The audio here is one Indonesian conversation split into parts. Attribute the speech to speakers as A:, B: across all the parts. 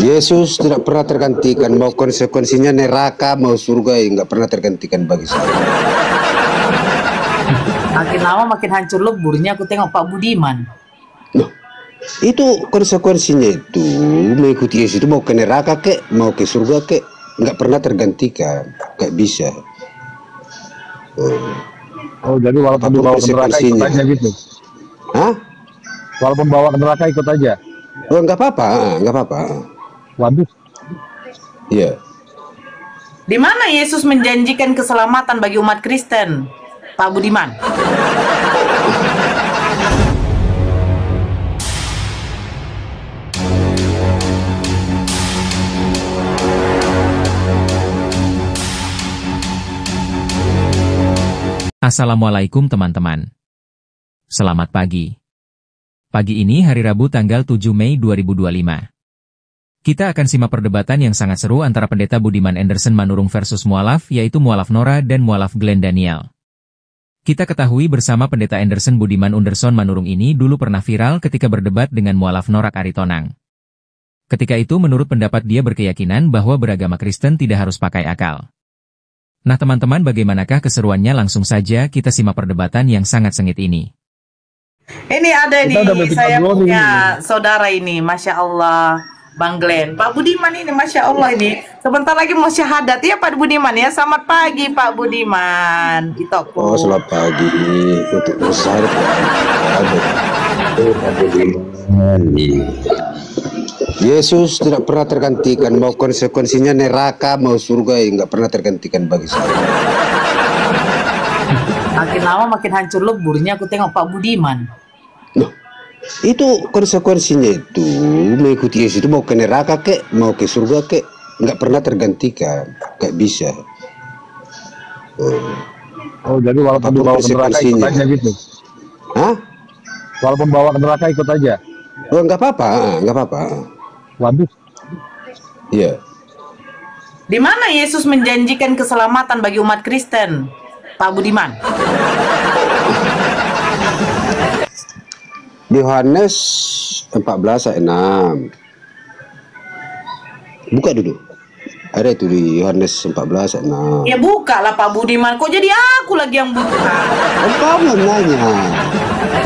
A: Yesus tidak pernah tergantikan, mau konsekuensinya neraka mau surga, nggak pernah tergantikan bagi saya.
B: Makin lama makin hancur leburnya aku tengok Pak Budiman.
A: Nah, itu konsekuensinya itu mengikuti Yesus itu mau ke neraka kek, mau ke surga kek, nggak pernah tergantikan, nggak bisa.
C: Oh, jadi walaupun
A: Apapun
C: dibawa ke neraka ikut
A: konsekuensinya.
C: aja gitu.
A: Hah?
C: Walaupun bawa ke neraka ikut aja.
A: Oh, nggak apa-apa, nggak apa-apa.
C: Waduh.
A: Iya.
B: Di mana Yesus menjanjikan keselamatan bagi umat Kristen, Pak Budiman?
D: Assalamualaikum teman-teman. Selamat pagi. Pagi ini hari Rabu tanggal 7 Mei 2025. Kita akan simak perdebatan yang sangat seru antara Pendeta Budiman Anderson Manurung versus mualaf, yaitu mualaf Nora dan mualaf Glenn Daniel. Kita ketahui bersama Pendeta Anderson Budiman Anderson Manurung ini dulu pernah viral ketika berdebat dengan mualaf Norak Aritonang. Ketika itu menurut pendapat dia berkeyakinan bahwa beragama Kristen tidak harus pakai akal. Nah teman-teman, bagaimanakah keseruannya? Langsung saja kita simak perdebatan yang sangat sengit ini.
B: Ini ada nih, saya punya saudara ini, Masya Allah, Bang Glenn. Pak Budiman ini, Masya Allah ini, sebentar lagi mau syahadat ya Pak Budiman ya. Selamat pagi Pak Budiman.
A: Oh, selamat pagi. Untuk bersyahadat. Pak Budiman. Yesus tidak pernah tergantikan, mau konsekuensinya neraka mau surga, nggak pernah tergantikan bagi saya.
B: Makin lama makin hancur leburnya aku tengok Pak Budiman.
A: Nah, itu konsekuensinya itu mengikuti Yesus itu mau ke neraka kek, mau ke surga kek, nggak pernah tergantikan, nggak bisa.
C: Oh, jadi walaupun dibawa ke neraka ikut aja gitu.
A: Hah?
C: Walaupun bawa ke neraka ikut aja.
A: Oh, nggak apa-apa, nggak apa-apa.
C: Waduh.
A: Iya.
B: Di mana Yesus menjanjikan keselamatan bagi umat Kristen, Pak Budiman?
A: Di Yohanes 14 ayat 6. Buka dulu. Ada itu di Yohanes 14 ayat 6.
B: Ya buka lah Pak Budiman. Kok jadi aku lagi yang buka?
A: Kamu yang nanya.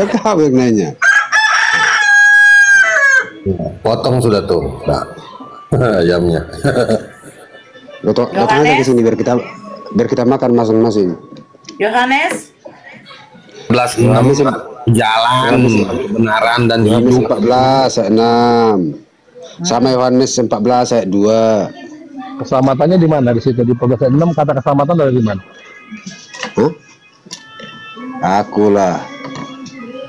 A: Kamu yang nanya.
E: Potong sudah tuh, Mbak. Ayamnya.
A: Datang aja ke sini biar kita makan masing-masing.
B: Yohanes
E: 14:6 jalan kebenaran dan
A: Yohanes
E: hidup.
A: 14 ayat 6. Sama Yohanes 14 ayat 2.
C: Keselamatannya di mana? Di situ di 14 ayat 6 kata keselamatan dari mana?
A: Hah? Akulah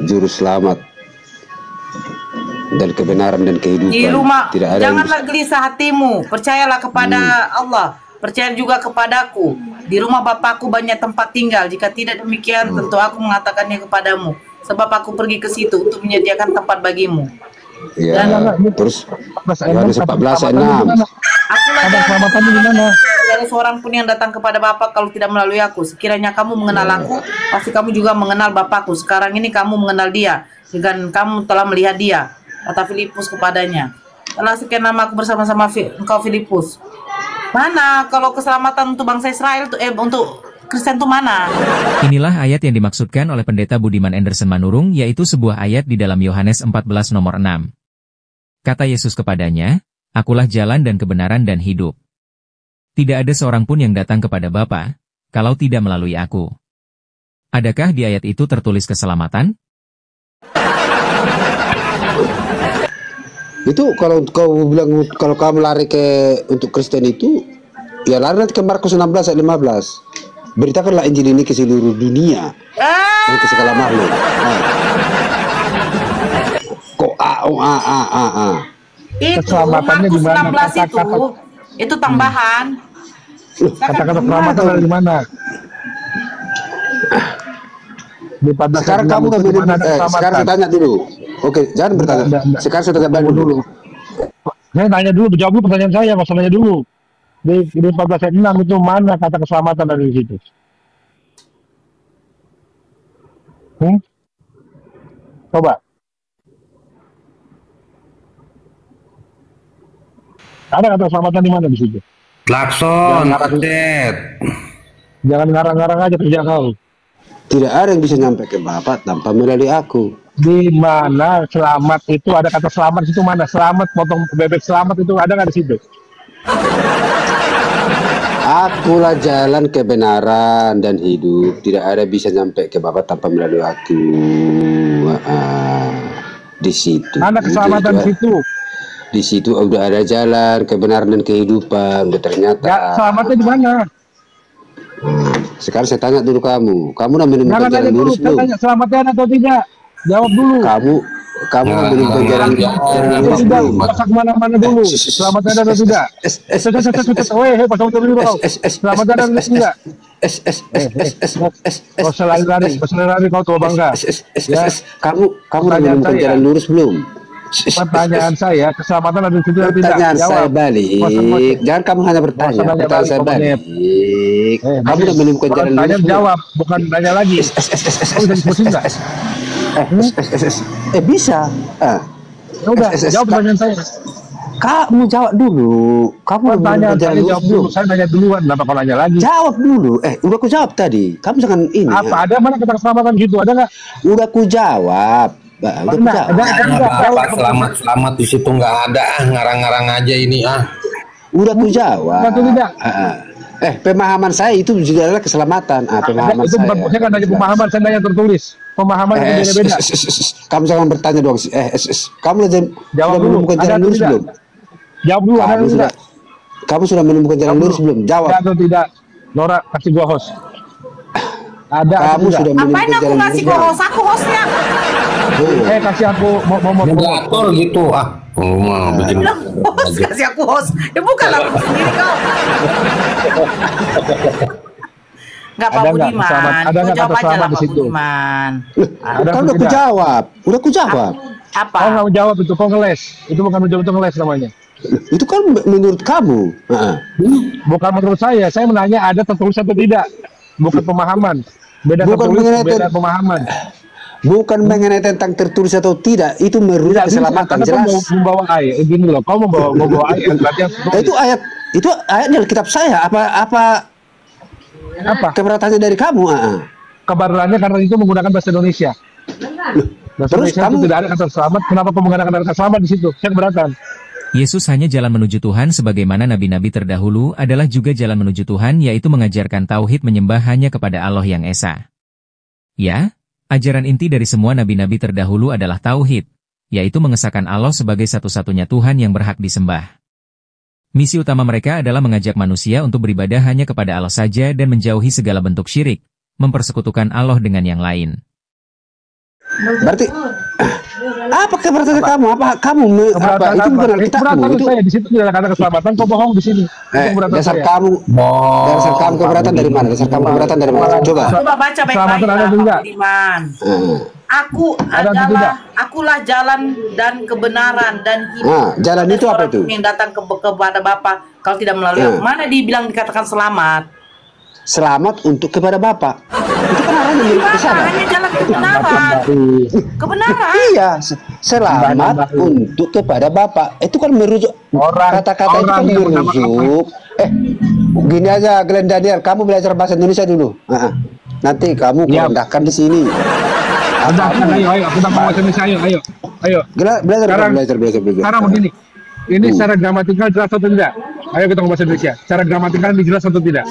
A: juru selamat dan kebenaran dan kehidupan.
B: di rumah,
A: tidak ada
B: janganlah gelisah hatimu, percayalah kepada Allah, percaya juga kepadaku. Di rumah Bapakku banyak tempat tinggal, jika tidak demikian tentu aku mengatakannya kepadamu, sebab aku pergi ke situ untuk menyediakan tempat bagimu.
A: Ya, terus Yohanes 14 ayat 6.
B: Akulah
C: Kata keselamatannya di mana?
B: tidak ada seorang pun yang datang kepada Bapa kalau tidak melalui aku. Sekiranya kamu mengenal aku, pasti kamu juga mengenal Bapakku. Sekarang ini kamu mengenal dia, dan kamu telah melihat dia, kata Filipus kepadanya. Telah sekian lama aku bersama-sama engkau Filipus. Mana kalau keselamatan untuk bangsa Israel untuk Kristen itu mana?
D: Inilah ayat yang dimaksudkan oleh Pendeta Budiman Anderson Manurung, yaitu sebuah ayat di dalam Yohanes 14 nomor 6. Kata Yesus kepadanya, Akulah jalan dan kebenaran dan hidup. Tidak ada seorang pun yang datang kepada Bapa, kalau tidak melalui aku. Adakah di ayat itu tertulis keselamatan?
A: Itu kalau kau bilang kalau kamu lari untuk Kristen itu, ya lari nanti ke Markus 16 ayat 15. Beritakanlah Injil ini ke seluruh dunia dan ke segala makhluk. Kok
B: Itu
C: Keselamatannya
B: Markus
C: di mana?
B: 16 itu tambahan.
C: Kata-kata keselamatan dari mana? Di 14
A: Sekarang
C: ayat
A: kamu
C: 6
A: nggak
C: itu di mana
A: sekarang saya
C: keselamatan?
A: tanya dulu. Oke, jangan bertanya. Sekarang saya tanya dulu.
C: Saya tanya dulu, jawab dulu pertanyaan saya, masalahnya dulu. Di 14 ayat 6 itu mana kata keselamatan dari situ? Coba. Ada kata keselamatan di mana di situ?
E: Klakson, update.
C: Jangan ngarang-ngarang aja kerja kau.
A: Tidak ada yang bisa nyampe ke Bapak tanpa melalui aku.
C: Di mana selamat itu, ada kata selamat di situ mana? Selamat, potong bebek selamat itu ada nggak di situ?
A: Akulah jalan kebenaran dan hidup. Tidak ada bisa nyampe ke Bapak tanpa melalui aku. Di situ.
C: Mana keselamatan di situ?
A: Di situ udah ada jalan kebenaran dan kehidupan. Udah ternyata.
C: Ya, selamatnya di mana?
A: Sekarang saya tanya dulu kamu udah menemukan
C: Jangan
A: jalan
C: tanya dulu,
A: lurus
C: saya
A: belum?
C: tanya selamatnya ada atau tidak? Jawab dulu.
A: Kamu udah menemukan jalan lurus
C: Tidak,
A: belum?
C: masa kemana-mana dulu. Selamatnya ada atau tidak? Weh, pasang turun dulu kau. Selamatnya ada atau tidak? Kau selalu lari kau tua bangga. Ya.
A: Kamu udah
C: Pertanyaan
A: menemukan
C: saya.
A: jalan lurus belum?
C: Pertanyaan saya, keselamatan ada di situ atau tidak?
A: Pertanyaan saya
C: Jawab.
A: balik. Jangan kamu hanya bertanya.
C: Nggak usah nanya
A: Pertanyaan saya
C: balik,
A: balik. Kamu udah menemukan jalan
C: tanya
A: lurus belum?
C: jawab, bukan tanya lagi. Kau bisa diskusi nggak?
A: Bisa.
C: Ya udah, jawab pertanyaan saya.
A: Kamu jawab dulu. Kamu udah
C: Pertanyaan
A: menemukan jalan
C: saya
A: lurus
C: jawab
A: belum?
C: dulu. Saya nanya duluan, kenapa kau nanya lagi?
A: Jawab dulu. Udah ku jawab tadi. Kamu jangan ini.
C: Apa ada mana kata keselamatan gitu? Ada nggak?
A: Udah ku jawab. Udah ku
C: Mana?
A: jawab.
E: Bapak selamat di situ nggak ada, ngarang-ngarang aja ini
A: Udah ku jawab.
C: Atau tidak?
A: Pemahaman saya itu juga adalah keselamatan. Pemahaman
C: Itu bukan, saya kan nanya pemahaman, saya nanya tertulis. Pemahaman itu beda-beda.
A: Kamu jangan bertanya dong. Kamu
C: Jawab
A: sudah
C: dulu.
A: menemukan
C: Ada
A: jalan
C: atau
A: lurus
C: tidak?
A: belum?
C: Jawab dulu, ada
A: Kamu
C: atau
A: sudah
C: tidak?
A: Kamu sudah menemukan jalan lurus belum? Jawab.
C: Ada atau tidak? Nora, kasih gua host. Ada atau
A: Kamu
C: tidak?
A: sudah
B: Apain
A: menemukan
B: aku
A: jalan
B: ngasih
A: lurus belum?
B: host? Aku hostnya.
C: Kasih aku mau
E: moderator gitu bikin
B: Bilang host, kasih aku host. Ya bukan aku sendiri kau. Enggak Pak
C: Ada nggak
B: Budiman.
C: keselamatan? Ada
B: Kau
C: nggak
B: jawab
C: kata
B: aja
C: selamat
B: lah
C: di
B: Pak
C: situ?
B: Budiman.
C: Ada
A: Kan
C: atau
A: udah ku
C: tidak?
A: jawab. Udah ku jawab.
B: Apa?
C: Kau nggak jawab itu, kau ngeles. Itu bukan menjawab, itu ngeles namanya.
A: Itu kan menurut kamu.
C: Bukan menurut saya menanya ada tertulis atau tidak. Bukan pemahaman. Beda
A: Bukan
C: tertulis,
A: mengenai
C: beda pemahaman.
A: Bukan mengenai tentang tertulis atau tidak. Itu merusak keselamatan.
C: Karena kau
A: Jelas.
C: membawa ayat. Gini loh, kau membawa ayat. Berarti yang tertulis.
A: Itu ayat dari kitab saya. Apa
C: Apa?
A: keberatannya dari kamu?
C: Kebarulannya karena itu menggunakan bahasa Indonesia. Bahasa
A: Terus
C: Indonesia
A: kamu
C: itu tidak ada kata selamat. Kenapa kau menggunakan kata selamat di situ? Saya keberatan.
D: Yesus hanya jalan menuju Tuhan sebagaimana nabi-nabi terdahulu adalah juga jalan menuju Tuhan, yaitu mengajarkan tauhid, menyembah hanya kepada Allah yang Esa. Ya, ajaran inti dari semua nabi-nabi terdahulu adalah tauhid, yaitu mengesahkan Allah sebagai satu-satunya Tuhan yang berhak disembah. Misi utama mereka adalah mengajak manusia untuk beribadah hanya kepada Allah saja dan menjauhi segala bentuk syirik, mempersekutukan Allah dengan yang lain.
A: berarti apa keberatan kamu? Apa kamu
C: Keberatan
A: itu bukan Alkitabmu.
C: Keberatan
A: Itu
C: saya di situ tidak ada kata keselamatan. Kau bohong di sini. Itu keberatan
A: dasar
C: saya.
A: kamu. Dasar kamu keberatan dari mana? Dasar kamu keberatan dari mana? Coba.
B: Coba baca baik-baik
C: Keselamatan ada
B: lah
C: atau
B: Pak
C: tidak?
B: Budiman. Aku
C: Ada atau tidak?
B: akulah jalan dan kebenaran dan hidup.
A: Jalan
B: Ada
A: itu apa
B: seorang
A: itu?
B: pun yang datang kepada Bapa kalau tidak melalui aku. Mana dibilang dikatakan selamat?
A: Selamat untuk kepada Bapak. Itu kan arahnya menuju ke sana.
B: Hanya jalan kebenaran. Kebenaran.
A: Iya, selamat untuk kepada Bapak. Itu kan merujuk kata-kata itu kan
C: yang
A: merujuk. Gini aja, Glenn Daniel, kamu belajar bahasa Indonesia dulu. Nanti kamu kurendahkan di sini.
C: Ayo, kita mau bahasa Indonesia, ayo.
A: Belajar.
C: Sekarang begini. Ini secara gramatikal jelas atau tidak? Ayo kita ngomong bahasa Indonesia. Secara gramatikal ini jelas atau tidak?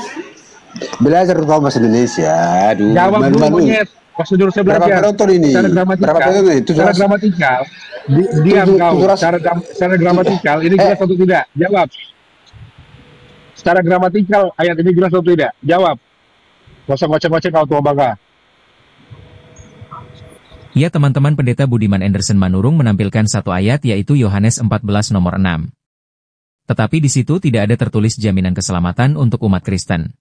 A: Belajar bahasa Indonesia. Aduh,
C: Jawab dulu
A: malu-malu.
C: monyet. Pas suruh saya
A: Berapa
C: belajar.
A: penonton ini?
C: Secara gramatikal.
A: Berapa penonton ini?
C: Secara gramatikal. Diam kau. Secara gramatikal ini jelas atau tidak? Jawab. Secara gramatikal ayat ini jelas atau tidak? Jawab. Gak usah ngoceh-ngoceh kau tua bangga.
D: Ya, teman-teman, Pendeta Budiman Anderson Manurung menampilkan satu ayat, yaitu Yohanes 14 nomor 6. Tetapi di situ tidak ada tertulis jaminan keselamatan untuk umat Kristen.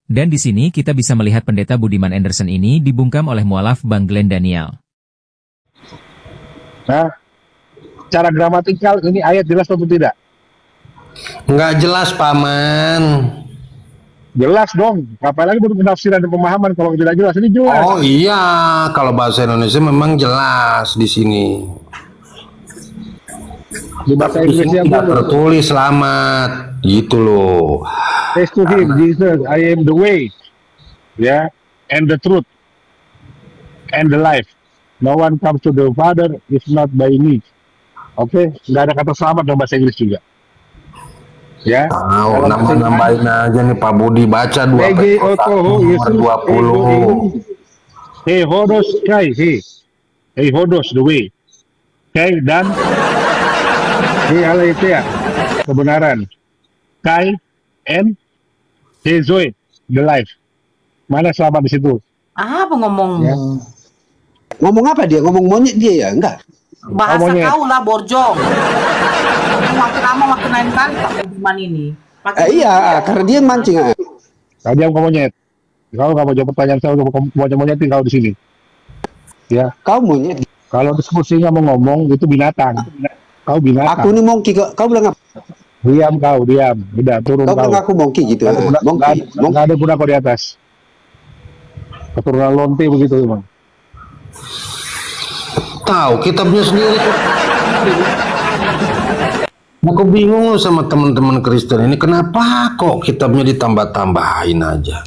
D: Dan di sini kita bisa melihat Pendeta Budiman Anderson ini dibungkam oleh mualaf Bang Glenn Daniel.
C: Nah, secara gramatikal ini ayat jelas atau tidak?
E: Nggak jelas, Paman.
C: Jelas dong. Apalagi butuh penafsiran dan pemahaman kalau tidak jelas. Ini jelas.
E: Oh iya, kalau bahasa Indonesia memang jelas di sini.
C: Di bahasa
E: Di sini
C: Inggrisnya
E: tidak tertulis selamat, gitu loh.
C: Says to him, Jesus, I am the way, ya, and the truth, and the life. No one comes to the Father if not by me. Oke, nggak ada kata selamat dalam bahasa Inggris juga. Ya.
E: Tahu, nambahin aja nih Pak Budi, baca 2 Petrus 1 20.
C: Hey hodos kai, hey hodos the way, kai dan aletheia kebenaran, kai and zoe the life. Mana selamat di situ?
B: Apa ngomong?
C: Ya.
A: Ngomong apa dia? Ngomong monyet dia ya? Enggak.
B: Bahasa kau lah borjong. Makin lama makin lain kali Pak Budiman ini.
A: Iya, karena dia mancing.
C: Kau diam, kau monyet. Kau nggak mau jawab pertanyaan saya, mau monyet kau di sini. Ya.
A: Kau monyet.
C: Kalau diskusinya mau ngomong itu binatang. Kau binatang.
A: Aku ini monkey. Kau bilang apa?
C: Diam kau, diam. Udah turun kau.
A: Kau bilang aku monkey gitu. Monkey.
C: Nggak ada guna kau di atas. Keturunan lonte begitu memang.
E: Tahu kitabnya sendiri. Aku bingung sama teman-teman Kristen ini, kenapa kok kitabnya ditambah-tambahin aja.